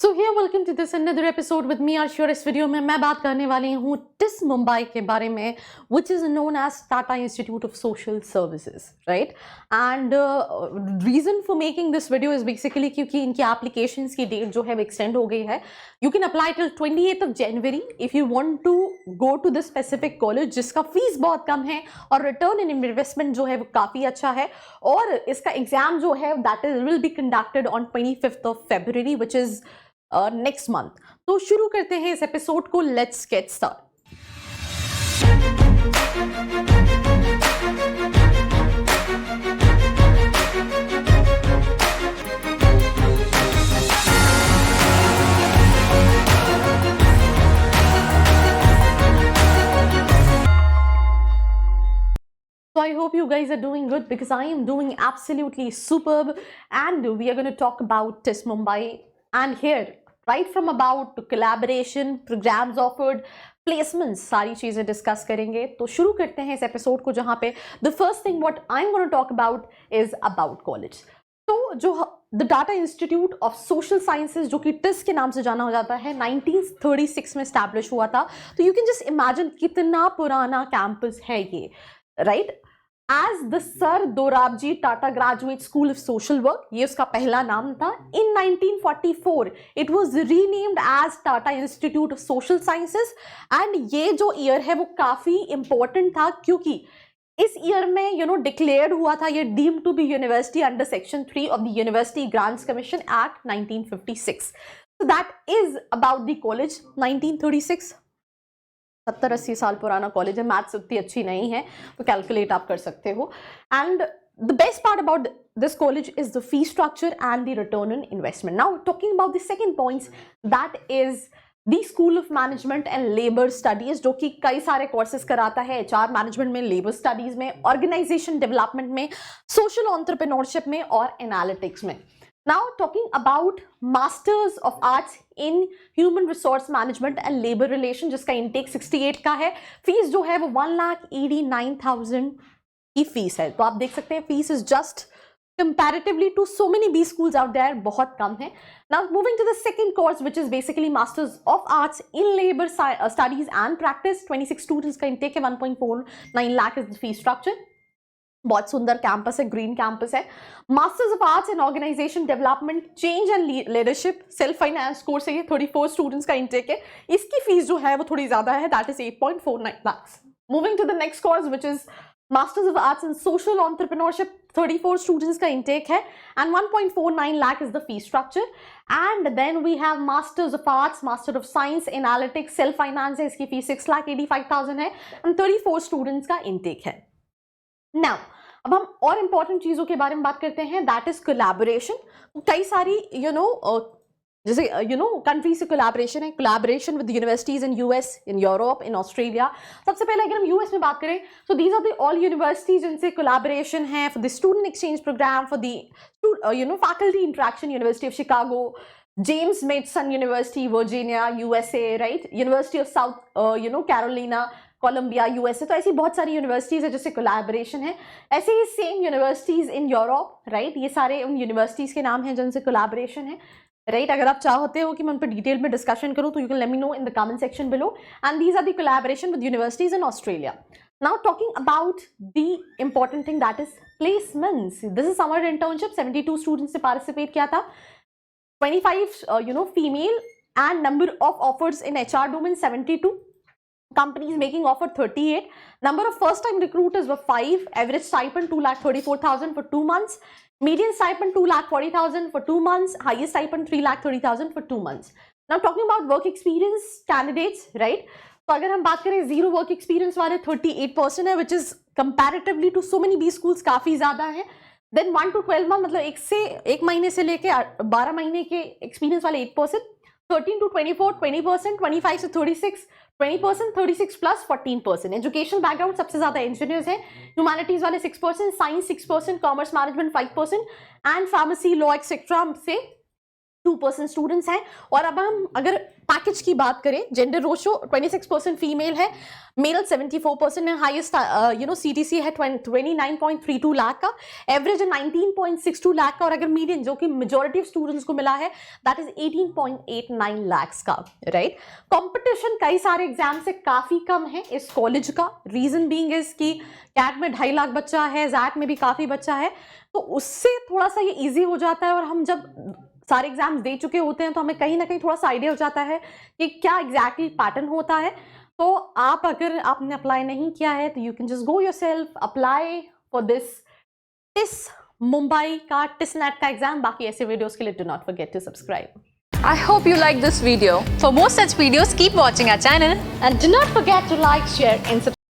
So here welcome to this another episode with me Arsh. इस video में मैं बात करने वाली हूँ टिस मुंबई के बारे में, which is known as Tata institute of social services, right. And reason for making this video is basically क्योंकि इनकी एप्लीकेशंस की डेट जो है वो एक्सटेंड हो गई है। You can apply till 28th of January if you want to go to this specific college, जिसका फीस बहुत कम है और रिटर्न इन इन्वेस्टमेंट जो है वो काफ़ी अच्छा है। और इसका एग्जाम जो है that is will be conducted on 25th of February, which is next month. तो शुरू करते हैं इस एपिसोड को। Let's get start. So I hope you guys are doing good because I am doing absolutely superb, and we are going to talk about TIS Mumbai. And here, right from about collaboration, programs offered, placements, सारी चीजें discuss करेंगे। तो शुरू करते हैं इस episode को, जहाँ पे the first thing what I am gonna talk about is about college. तो जो the Tata institute of social sciences, जो कि टिस के नाम से जाना हो जाता है, 1936 में स्टैब्लिश हुआ था। तो यू कैन जस्ट इमेजिन कितना पुराना कैंपस है ये, right. As the Sir Dorabji Tata Graduate School of Social Work, ये उसका पहला नाम था। In 1944, it was renamed as Tata Institute of Social Sciences, and ये जो ईयर है वो काफी इंपॉर्टेंट था क्योंकि इस ईयर में डिक्लेयर्ड हुआ था ये deemed to be university under section 3 of the university grants commission act 1956। So that is about the college। 1936 70-80 साल पुराना कॉलेज है। मैथ्स उतनी अच्छी नहीं है तो कैलकुलेट आप कर सकते हो। And the best part about this college is the fee structure and the return on investment. Now talking about the second points, that is the school of management and labour studies, जो कि कई सारे courses कराता है। HR management में, labour studies में, organisation development में, social entrepreneurship में और एनालिटिक्स में। Now talking about Masters of Arts in Human Resource Management and Labor Relation, जिसका इंटेक 68 का है। फीस जो है वो 1,89,000 की फीस है। तो आप देख सकते हैं fees is just comparatively to so many B schools out there बहुत कम है। Now moving to the second course, which is basically Masters of Arts in Labor Studies and Practice, 26 students का इंटेक है। 1.49 lakh is the fee structure। बहुत सुंदर campus है, green campus है। Masters of arts in organisation development, change and leadership, self finance course है ये। 34 students का intake है। इसकी फीस जो है वो थोड़ी ज्यादा है, that is 8.49 lakhs। Moving to the next course which is masters of arts in social entrepreneurship, 34 students का इंटेक है and 1.49 lakh is the fee structure. And then we have masters of arts, master of science analytics, self finance है, इसकी fees 6,85,000 है and 34 students का intake है। Now अब हम और इंपॉर्टेंट चीजों के बारे में बात करते हैं, दैट इज कोलैबोरेशन। कई सारी जैसे कंट्री से कोलैबोरेशन है। Collaboration with universities in US, in Europe, in Australia. सबसे पहले अगर हम यूएस में बात करें तो these are the all universities जिनसे कोलैबोरेशन है for the student exchange programme, for the faculty interaction. University of Chicago, James Madison university Virginia USA, right, university of South Carolina Columbia USA. तो ऐसी बहुत सारी यूनिवर्सिटीज है जिससे collaboration है। ऐसे ही same universities in Europe, right, ये सारे उन यूनिवर्सिटीज के नाम हैं जिनसे कोलैबोरेशन है, राइट। अगर आप चाहते हो कि मैं उन पर डिटेल में डिस्कशन करूं तो you can let me know in the comment section below. And these are the collaboration with universities in Australia. Now talking about the important thing, that is placements. This is summer internship. 72 students ने participate किया था। 25 female and number of offers in HR domain 72, companies making offer 38, number of first time recruiters were 5, average stipend 2,34,000 for 2 months, median stipend 2,40,000 for 2 months, highest stipend 3,30,000 for 2 months. Now talking about work experience candidates, right, तो अगर हम बात करें zero work experience वाले 38% है, which is comparatively to so many B schools काफी ज्यादा है। Then 1 to 12 month, मतलब 1 महीने से लेके 12 महीने के एक्सपीरियंस वाले 8%, 13 to 24 20%, 25 to 36 20%, 36 plus 14%। Educational background सबसे ज्यादा इंजीनियर्स हैं। ह्यूमैनिटीज वाले 6%, science 6%, commerce management 5% and pharmacy, law etcetera से 2% स्टूडेंट्स हैं। और अब हम अगर पैकेज की बात करें, जेंडर रेशो 26% फीमेल है, मेल 74% है, हाईएस्ट सीटीसी है 29.32 लाख का, एवरेज है 19.62 लाख का, और अगर मीडियन जो कि मेजॉरिटी ऑफ स्टूडेंट्स को मिला है दैट इज 18.89 लाख का, राइट। कंपटीशन कई सारे एग्जाम से काफी कम है इस कॉलेज का, रीजन बीइंग इज कि कैट में 2.5 लाख बच्चा है, जैट में भी काफी बच्चा है, तो उससे थोड़ा सा ये ईजी हो जाता है। और हम जब सारे एग्जाम्स दे चुके होते हैं तो हमें कहीं ना कहीं थोड़ा सा आइडिया हो जाता है कि क्या एग्जैक्टली पैटर्न होता है। तो आप अगर आपने अप्लाई नहीं किया है तो you can just go yourself apply for this TISS Mumbai का टिसनेट का एग्जाम। बाकी ऐसे वीडियोस के लिए do not forget to subscribe. I hope you like this video. For more such videos, keep watching our channel. And do not forget to like, share and subscribe.